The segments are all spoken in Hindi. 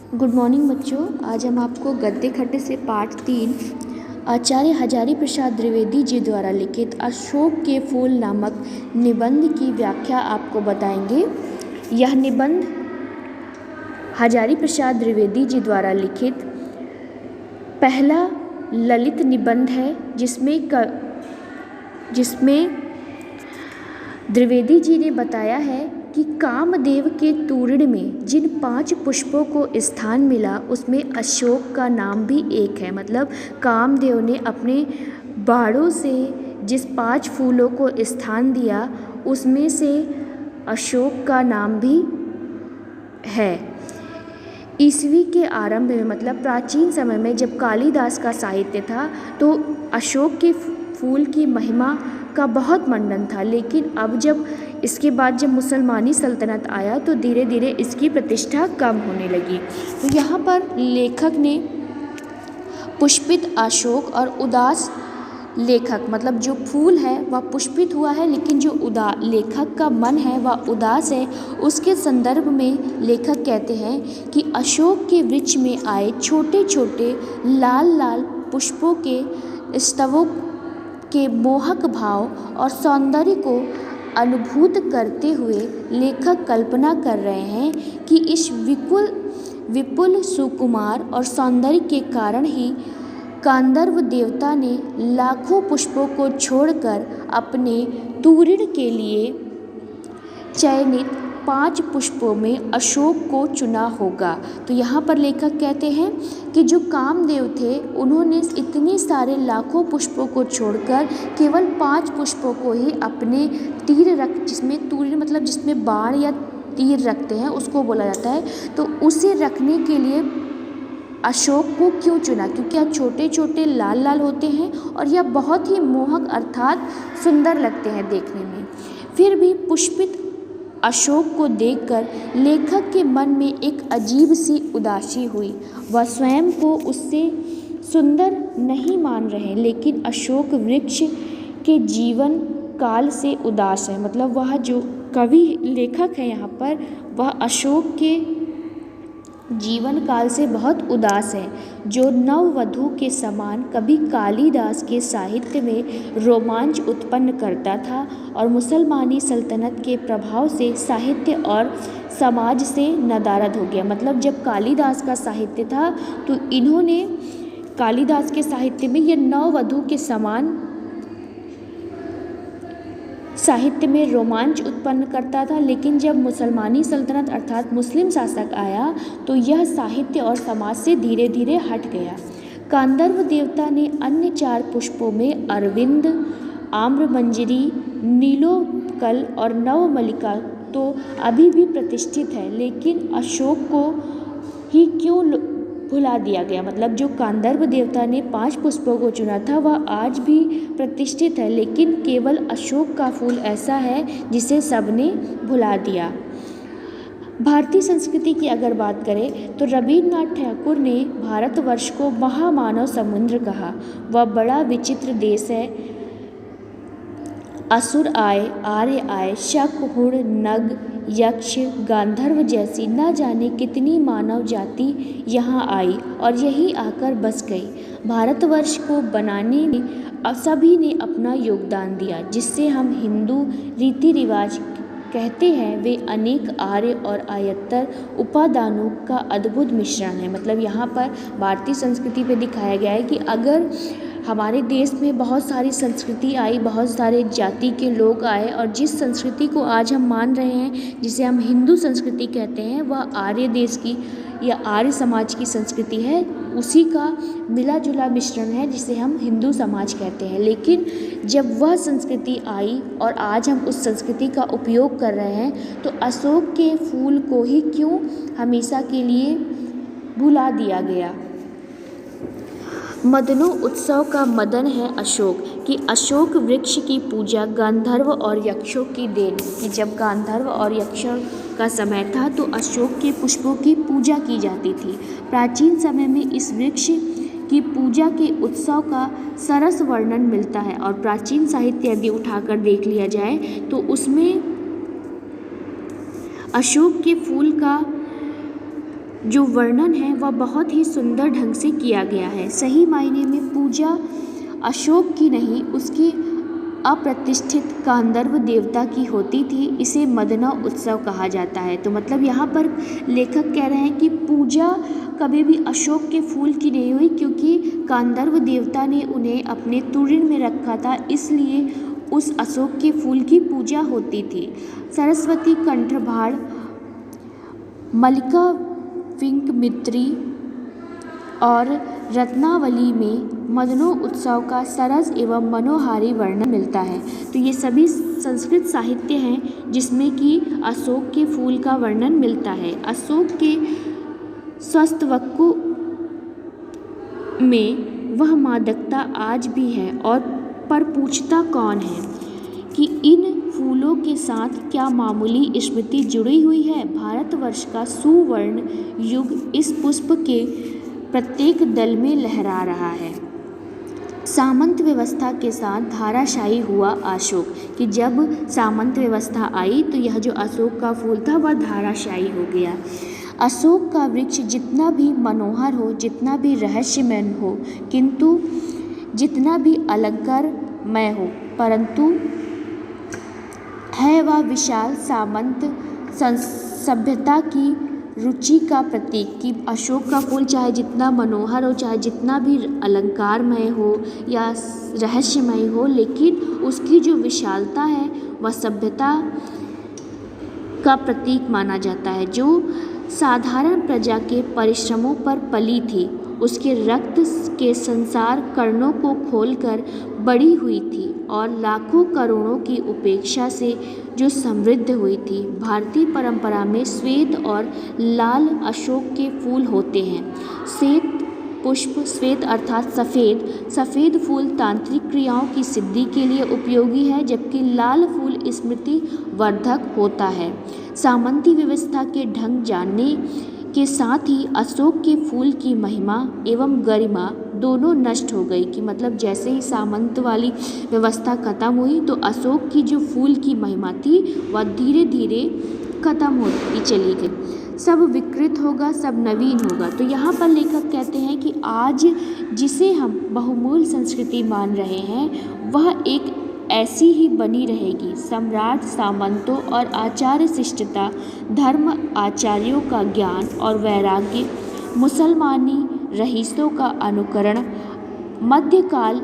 गुड मॉर्निंग बच्चों। आज हम आपको गद्य खट्टे से पाठ 3 आचार्य हजारी प्रसाद द्विवेदी जी द्वारा लिखित अशोक के फूल नामक निबंध की व्याख्या आपको बताएंगे। यह निबंध हजारी प्रसाद द्विवेदी जी द्वारा लिखित पहला ललित निबंध है, जिसमें द्विवेदी जी ने बताया है कि कामदेव के तूर्ण में जिन 5 पुष्पों को स्थान मिला उसमें अशोक का नाम भी एक है। मतलब कामदेव ने अपने बाणों से जिस 5 फूलों को स्थान दिया उसमें से अशोक का नाम भी है। ईस्वी के आरंभ में मतलब प्राचीन समय में जब कालिदास का साहित्य था तो अशोक के फूल की महिमा का बहुत मंडन था, लेकिन अब जब इसके बाद जब मुसलमानी सल्तनत आया तो धीरे धीरे इसकी प्रतिष्ठा कम होने लगी। तो यहाँ पर लेखक ने पुष्पित अशोक और उदास लेखक मतलब जो फूल है वह पुष्पित हुआ है, लेकिन जो लेखक का मन है वह उदास है। उसके संदर्भ में लेखक कहते हैं कि अशोक के वृक्ष में आए छोटे छोटे लाल लाल पुष्पों के स्तवों के मोहक भाव और सौंदर्य को अनुभूत करते हुए लेखक कल्पना कर रहे हैं कि इस विपुल सुकुमार और सौंदर्य के कारण ही गांधर्व देवता ने लाखों पुष्पों को छोड़कर अपने तूर्ण के लिए चयनित 5 पुष्पों में अशोक को चुना होगा। तो यहाँ पर लेखक कहते हैं कि जो कामदेव थे उन्होंने इतने सारे लाखों पुष्पों को छोड़कर केवल 5 पुष्पों को ही अपने जिसमें तूर्ण मतलब जिसमें बाण या तीर रखते हैं उसको बोला जाता है, तो उसे रखने के लिए अशोक को क्यों चुना? क्योंकि यह छोटे छोटे लाल लाल होते हैं और यह बहुत ही मोहक अर्थात सुंदर लगते हैं देखने में। फिर भी पुष्पित अशोक को देखकर लेखक के मन में एक अजीब सी उदासी हुई। वह स्वयं को उससे सुंदर नहीं मान रहे, लेकिन अशोक वृक्ष के जीवन काल से उदास है। मतलब वह जो कवि लेखक है यहाँ पर वह अशोक के जीवन काल से बहुत उदास है, जो नववधु के समान कभी कालिदास के साहित्य में रोमांच उत्पन्न करता था और मुसलमानी सल्तनत के प्रभाव से साहित्य और समाज से नदारद हो गया। मतलब जब कालिदास का साहित्य था तो इन्होंने कालिदास के साहित्य में यह नववधु के समान साहित्य में रोमांच उत्पन्न करता था, लेकिन जब मुसलमानी सल्तनत अर्थात मुस्लिम शासक आया तो यह साहित्य और समाज से धीरे धीरे हट गया। गांधर्व देवता ने अन्य 4 पुष्पों में अरविंद, आम्रमंजरी, नीलोत्कल और नवमल्लिका तो अभी भी प्रतिष्ठित है, लेकिन अशोक को ही क्यों भुला दिया गया? मतलब जो गांधर्व देवता ने 5 पुष्पों को चुना था वह आज भी प्रतिष्ठित है, लेकिन केवल अशोक का फूल ऐसा है जिसे सबने भुला दिया। भारतीय संस्कृति की अगर बात करें तो रवींद्रनाथ ठाकुर ने भारतवर्ष को महामानव समुद्र कहा। वह बड़ा विचित्र देश है। असुर आए, आर्य आए, शक, हुण, नग, यक्ष, गांधर्व जैसी न जाने कितनी मानव जाति यहाँ आई और यही आकर बस गई। भारतवर्ष को बनाने में सभी ने अपना योगदान दिया, जिससे हम हिंदू रीति रिवाज कहते हैं वे अनेक आर्य और आयतर उपादानों का अद्भुत मिश्रण है। मतलब यहाँ पर भारतीय संस्कृति पे दिखाया गया है कि अगर हमारे देश में बहुत सारी संस्कृति आई, बहुत सारे जाति के लोग आए और जिस संस्कृति को आज हम मान रहे हैं जिसे हम हिंदू संस्कृति कहते हैं वह आर्य देश की या आर्य समाज की संस्कृति है, उसी का मिला जुला मिश्रण है जिसे हम हिंदू समाज कहते हैं। लेकिन जब वह संस्कृति आई और आज हम उस संस्कृति का उपयोग कर रहे हैं तो अशोक के फूल को ही क्यों हमेशा के लिए भुला दिया गया? मदनों उत्सव का मदन है अशोक कि अशोक वृक्ष की पूजा गांधर्व और यक्षों की देन कि जब गांधर्व और यक्षों का समय था तो अशोक के पुष्पों की पूजा की जाती थी। प्राचीन समय में इस वृक्ष की पूजा के उत्सव का सरस वर्णन मिलता है और प्राचीन साहित्य यदि उठाकर देख लिया जाए तो उसमें अशोक के फूल का जो वर्णन है वह बहुत ही सुंदर ढंग से किया गया है। सही मायने में पूजा अशोक की नहीं, उसकी अप्रतिष्ठित गांधर्व देवता की होती थी। इसे मदनव उत्सव कहा जाता है। तो मतलब यहाँ पर लेखक कह रहे हैं कि पूजा कभी भी अशोक के फूल की नहीं हुई, क्योंकि गांधर्व देवता ने उन्हें अपने तुरीन में रखा था, इसलिए उस अशोक के फूल की पूजा होती थी। सरस्वती कंठभाड़, मल्लिका विंकमित्री और रत्नावली में मदनव उत्सव का सरस एवं मनोहारी वर्णन मिलता है। तो ये सभी संस्कृत साहित्य हैं जिसमें कि अशोक के फूल का वर्णन मिलता है। अशोक के स्वस्तवक्कु में वह मादकता आज भी है, और पर पूछता कौन है कि इन फूलों के साथ क्या मामूली स्मृति जुड़ी हुई है। भारतवर्ष का सुवर्ण युग इस पुष्प के प्रत्येक दल में लहरा रहा है। सामंत व्यवस्था के साथ धाराशायी हुआ अशोक, कि जब सामंत व्यवस्था आई तो यह जो अशोक का फूल था वह धाराशायी हो गया। अशोक का वृक्ष जितना भी मनोहर हो, जितना भी रहस्यमय हो, किंतु जितना भी अलंकारमय हो, परंतु है वह विशाल सामंत सभ्यता की रुचि का प्रतीक। कि अशोक का फूल चाहे जितना मनोहर हो, चाहे जितना भी अलंकारमय हो या रहस्यमय हो, लेकिन उसकी जो विशालता है वह सभ्यता का प्रतीक माना जाता है। जो साधारण प्रजा के परिश्रमों पर पली थी, उसके रक्त के संसार कर्णों को खोलकर बड़ी हुई थी और लाखों करोड़ों की उपेक्षा से जो समृद्ध हुई थी। भारतीय परंपरा में श्वेत और लाल अशोक के फूल होते हैं। श्वेत पुष्प, श्वेत अर्थात सफ़ेद, सफ़ेद फूल तांत्रिक क्रियाओं की सिद्धि के लिए उपयोगी है, जबकि लाल फूल स्मृति वर्धक होता है। सामंती व्यवस्था के ढंग जानने के साथ ही अशोक के फूल की महिमा एवं गरिमा दोनों नष्ट हो गई। कि मतलब जैसे ही सामंत वाली व्यवस्था खत्म हुई तो अशोक की जो फूल की महिमा थी वह धीरे धीरे खत्म होती चली गई। सब विकृत होगा, सब नवीन होगा। तो यहाँ पर लेखक कहते हैं कि आज जिसे हम बहुमूल्य संस्कृति मान रहे हैं वह एक ऐसी ही बनी रहेगी। सम्राट, सामंतों और आचार्य शिष्टता, धर्म आचार्यों का ज्ञान और वैराग्य, मुसलमानी रईसों का अनुकरण, मध्यकाल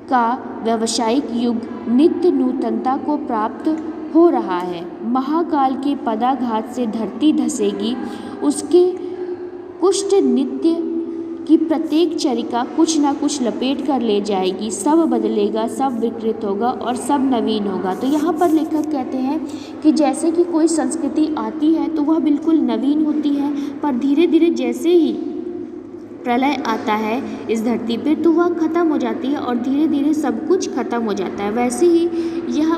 का व्यावसायिक युग नित्य नूतनता को प्राप्त हो रहा है। महाकाल के पदाघात से धरती धसेगी, उसके कुष्ठ नित्य कि प्रत्येक चरिका कुछ ना कुछ लपेट कर ले जाएगी। सब बदलेगा, सब विकृत होगा और सब नवीन होगा। तो यहाँ पर लेखक कहते हैं कि जैसे कि कोई संस्कृति आती है तो वह बिल्कुल नवीन होती है, पर धीरे धीरे जैसे ही प्रलय आता है इस धरती पे तो वह ख़त्म हो जाती है और धीरे धीरे सब कुछ ख़त्म हो जाता है। वैसे ही यह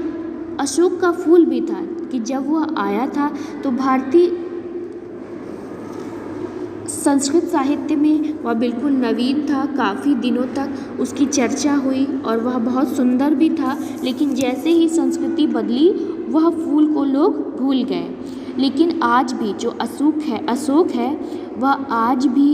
अशोक का फूल भी था कि जब वह आया था तो भारतीय संस्कृत साहित्य में वह बिल्कुल नवीन था। काफ़ी दिनों तक उसकी चर्चा हुई और वह बहुत सुंदर भी था, लेकिन जैसे ही संस्कृति बदली वह फूल को लोग भूल गए। लेकिन आज भी जो अशोक है वह आज भी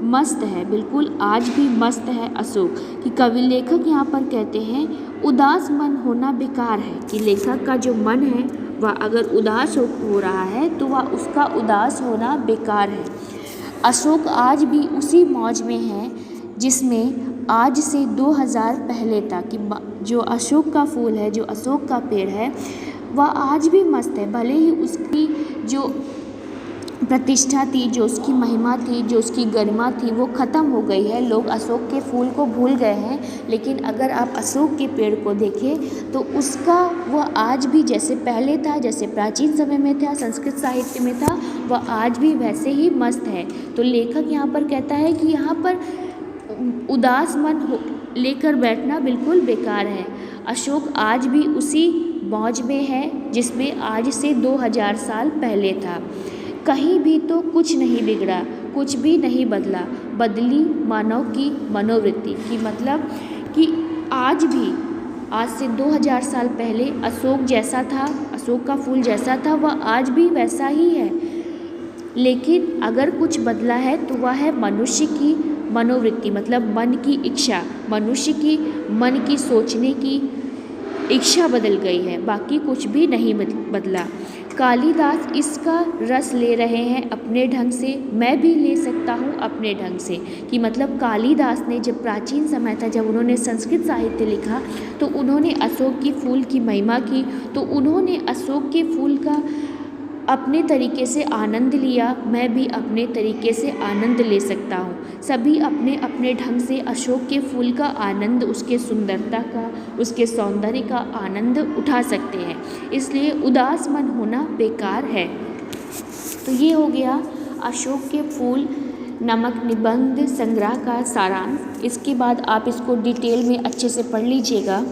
मस्त है, बिल्कुल आज भी मस्त है अशोक। कि कवि लेखक यहाँ पर कहते हैं उदास मन होना बेकार है। कि लेखक का जो मन है वह अगर उदास हो रहा है तो वह उसका उदास होना बेकार है। अशोक आज भी उसी मौज में है जिसमें आज से 2000 पहले था। कि जो अशोक का फूल है, जो अशोक का पेड़ है वह आज भी मस्त है। भले ही उसकी जो प्रतिष्ठा थी, जो उसकी महिमा थी, जो उसकी गरिमा थी वो ख़त्म हो गई है। लोग अशोक के फूल को भूल गए हैं, लेकिन अगर आप अशोक के पेड़ को देखें तो उसका वह आज भी जैसे पहले था, जैसे प्राचीन समय में था, संस्कृत साहित्य में था, वह आज भी वैसे ही मस्त है। तो लेखक यहाँ पर कहता है कि यहाँ पर उदास मन लेकर बैठना बिल्कुल बेकार है। अशोक आज भी उसी मौज में है जिसमें आज से 2000 साल पहले था। कहीं भी तो कुछ नहीं बिगड़ा, कुछ भी नहीं बदला, बदली मानव की मनोवृत्ति। की मतलब कि आज भी, आज से 2000 साल पहले अशोक जैसा था, अशोक का फूल जैसा था वह आज भी वैसा ही है। लेकिन अगर कुछ बदला है तो वह है मनुष्य की मनोवृत्ति, मतलब मन की इच्छा, मनुष्य की मन की सोचने की इच्छा बदल गई है, बाकी कुछ भी नहीं बदला। कालिदास इसका रस ले रहे हैं अपने ढंग से, मैं भी ले सकता हूँ अपने ढंग से, कि मतलब कालिदास ने जब प्राचीन समय था, जब उन्होंने संस्कृत साहित्य लिखा तो उन्होंने अशोक की फूल की महिमा की, तो उन्होंने अशोक के फूल का अपने तरीके से आनंद लिया, मैं भी अपने तरीके से आनंद ले सकता हूँ। सभी अपने अपने ढंग से अशोक के फूल का आनंद, उसके सुंदरता का, उसके सौंदर्य का आनंद उठा सकते हैं, इसलिए उदास मन होना बेकार है। तो ये हो गया अशोक के फूल नामक निबंध संग्रह का सारांश। इसके बाद आप इसको डिटेल में अच्छे से पढ़ लीजिएगा।